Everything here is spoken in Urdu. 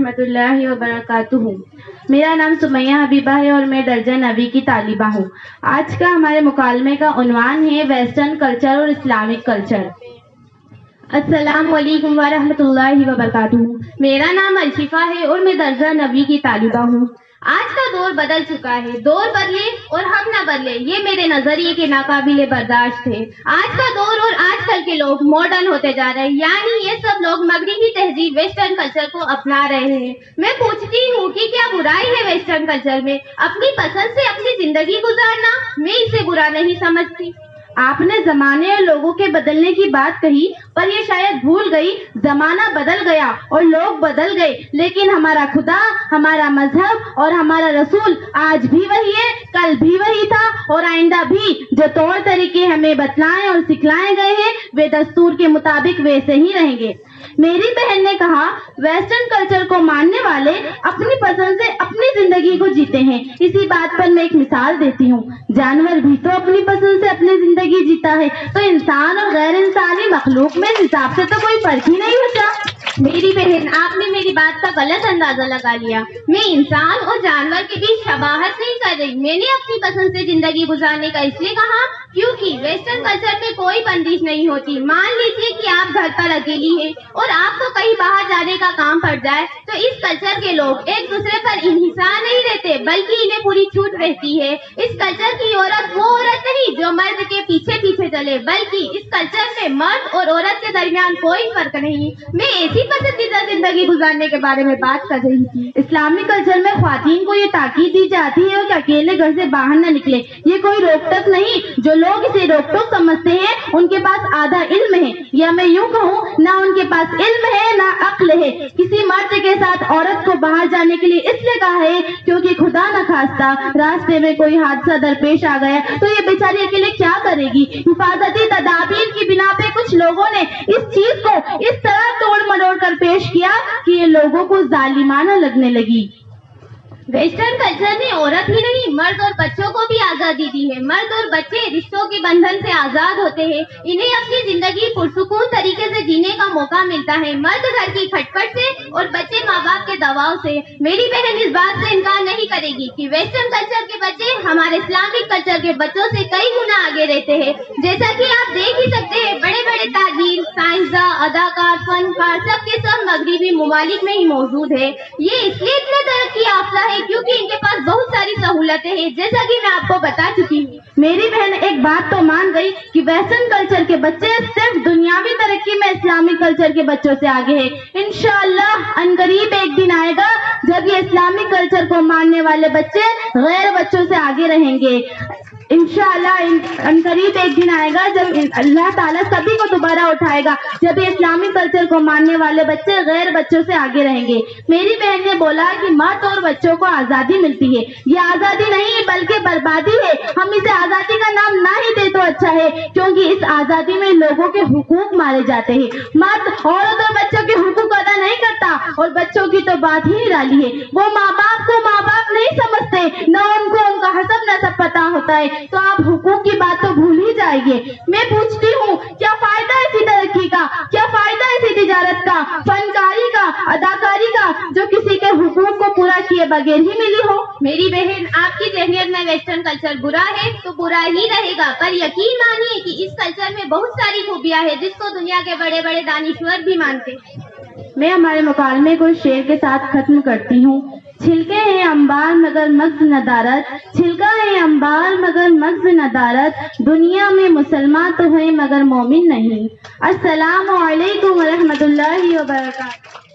ورحمۃ اللہ وبرکاتہ۔ میرا نام سمیہ حبیبہ ہے اور میں درجہ 9 کی طالبہ ہوں۔ آج کا ہمارے مکالمے کا عنوان ہے ویسٹرن کلچر اور اسلامک کلچر۔ السلام علیکم ورحمۃ اللہ وبرکاتہ۔ میرا نام الشفا ہے اور میں درجہ 9 کی طالبہ ہوں۔ آج کا دور بدل چکا ہے، دور بدلے اور ہم نہ بدلے، یہ میرے نظریے کے ناقابل برداشت ہے۔ آج کا دور اور آج کل کے لوگ ماڈرن ہوتے جا رہے ہیں، یعنی یہ سب لوگ مغربی تہذیب ویسٹرن کلچر کو اپنا رہے ہیں۔ میں پوچھتی ہوں کہ کیا برائی ہے ویسٹرن کلچر میں؟ اپنی پسند سے اپنی زندگی گزارنا، میں اسے برا نہیں سمجھتی۔ آپ نے زمانے اور لوگوں کے بدلنے کی بات کہی، پر یہ شاید بھول گئی زمانہ بدل گیا اور لوگ بدل گئے، لیکن ہمارا خدا، ہمارا مذہب اور ہمارا رسول آج بھی وہی ہے، کل بھی وہی تھا اور آئندہ بھی۔ جو طور طریقے ہمیں بتلائے اور سکھلائے گئے ہیں وہ دستور کے مطابق ویسے ہی رہیں گے۔ میری بہن نے کہا ویسٹرن کلچر کو ماننے والے اپنی پسند سے اپنی زندگی کو جیتے ہیں۔ اسی بات پر میں ایک مثال دیتی ہوں، جانور بھی تو اپنی پسند سے اپنی زندگی جیتا ہے، تو انسان اور غیر انسانی مخلوق میں اس حساب سے تو کوئی فرق ہی نہیں ہوتا۔ میری بہن، آپ نے میری بات کا غلط اندازہ لگا لیا۔ میں انسان اور جانور کے بیچ شباہت نہیں کر رہی، میں نے اپنی پسند سے زندگی گزارنے کا اس لیے کہا کیونکہ ویسٹرن کلچر میں کوئی بندش نہیں ہوتی۔ مان لیجیے کہ آپ گھر پر اکیلی ہیں اور آپ کو کہیں باہر جانے کا کام پڑ جائے، تو اس کلچر کے لوگ ایک دوسرے پر انحصار نہیں رہتے، بلکہ انہیں پوری چھوٹ رہتی ہے۔ اس کلچر کی عورت وہ عورت نہیں جو مرد کے پیچھے پیچھے چلے، بلکہ اس کلچر میں مرد اور عورت کے درمیان کوئی فرق نہیں۔ میں ایسی پسندیدہ زندگی گزارنے کے بارے میں بات کر رہی تھی۔ اسلامی کلچر میں خواتین کو یہ تاکید دی جاتی ہے کہ اکیلے گھر سے باہر نہ نکلے۔ یہ کوئی روک ٹوک نہیں، جو لوگ اسے روک ٹوک سمجھتے ہیں ان کے پاس آدھا علم ہے، یا میں یوں کہوں نہ ان کے پاس علم ہے نہ عقل ہے۔ کسی مرد کے ساتھ عورت کو باہر جانے کے لیے اس لیے کہا ہے کیونکہ خدا نہ خواستہ راستے میں کوئی حادثہ درپیش آ گیا تو یہ بیچاری اکیلے کیا کرے گی۔ حفاظتی تدابیر کی بنا پہ کچھ لوگوں نے اس چیز کو اس طرح توڑ مروڑ کر پیش کیا کہ یہ لوگوں کو ظالمانہ لگنے لگی۔ ویسٹرن کلچر نے عورت ہی نہیں مرد اور بچوں کو بھی آزادی دی ہے۔ مرد اور بچے رشتوں کے بندھن سے آزاد ہوتے ہیں، انہیں اپنی زندگی پرسکون طریقے سے جینے کا موقع ملتا ہے، مرد گھر کی کھٹپٹ سے اور بچے ماں باپ کے دباؤ سے۔ میری بہن اس بات سے انکار نہیں کرے گی کہ ویسٹرن کلچر کے بچے ہمارے اسلامک کلچر کے بچوں سے کئی گنا آگے رہتے ہیں۔ جیسا کہ آپ دیکھ ہی سکتے ہیں، بڑے بڑے تاجر، سائنسداں، اداکار، فنکار سب کے سب مغربی ممالک میں ہی موجود ہے۔ یہ اس لیے اتنے ترقی یافتہ ہے کیونکہ ان کے پاس بہت ساری سہولتیں ہیں، جیسا کہ میں آپ کو بتا چکی ہوں۔ میری بہن ایک بات تو مان گئی کہ ویسٹرن کلچر کے بچے صرف دنیاوی ترقی میں اسلامی کلچر کے بچوں سے آگے ہیں۔ انشاءاللہ عنقریب ایک دن آئے گا جب یہ اسلامی کلچر کو ماننے والے بچے غیر بچوں سے آگے رہیں گے۔ انشاءاللہ عنقریب ایک دن آئے گا جب اللہ تعالیٰ سبھی کو دوبارہ اٹھائے گا، جب یہ اسلامی کلچر کو ماننے والے بچے غیر بچوں سے آگے رہیں گے۔ میری بہن نے بولا کہ مرد اور بچوں کو آزادی ملتی ہے، یہ آزادی نہیں بلکہ بربادی ہے۔ ہم اسے آزادی کا نام نہ ہی دے تو اچھا ہے، کیونکہ اس آزادی میں لوگوں کے حقوق مارے جاتے ہیں۔ مرد عورت اور بچوں کے حقوق ادا نہیں کرتا، اور بچوں کی تو بات ہی نرالی ہے۔ وہ ماں باپ کو ماں باپ نہیں سمجھتے، نہ ان کو ان کا حسب نسب پتہ ہوتا ہے، تو آپ حقوق کی بات تو بھول ہی جائیے۔ میں پوچھتی ہوں کیا فائدہ ایسی ترقی کا، کیا فائدہ ایسی تجارت کا، فنکاری کا، اداکاری کا، جو کسی کے حقوق کو پورا کیے بغیر ہی ملی ہو؟ میری بہن، آپ کی ذہنیت میں ویسٹرن کلچر برا ہے تو برا ہی رہے گا، پر یقین مانیے کہ اس کلچر میں بہت ساری خوبیاں ہیں جس کو دنیا کے بڑے بڑے دانشور بھی مانتے ہیں۔ میں ہمارے مکالمے کو شعر کے ساتھ ختم کرتی ہوں۔ چھلکے ہیں انبار مگر مغز ندارت، چھلکا ہے انبار مگر مغز ندارت، دنیا میں مسلمان تو ہیں مگر مومن نہیں۔ السلام علیکم ورحمۃ اللہ وبرکاتہ۔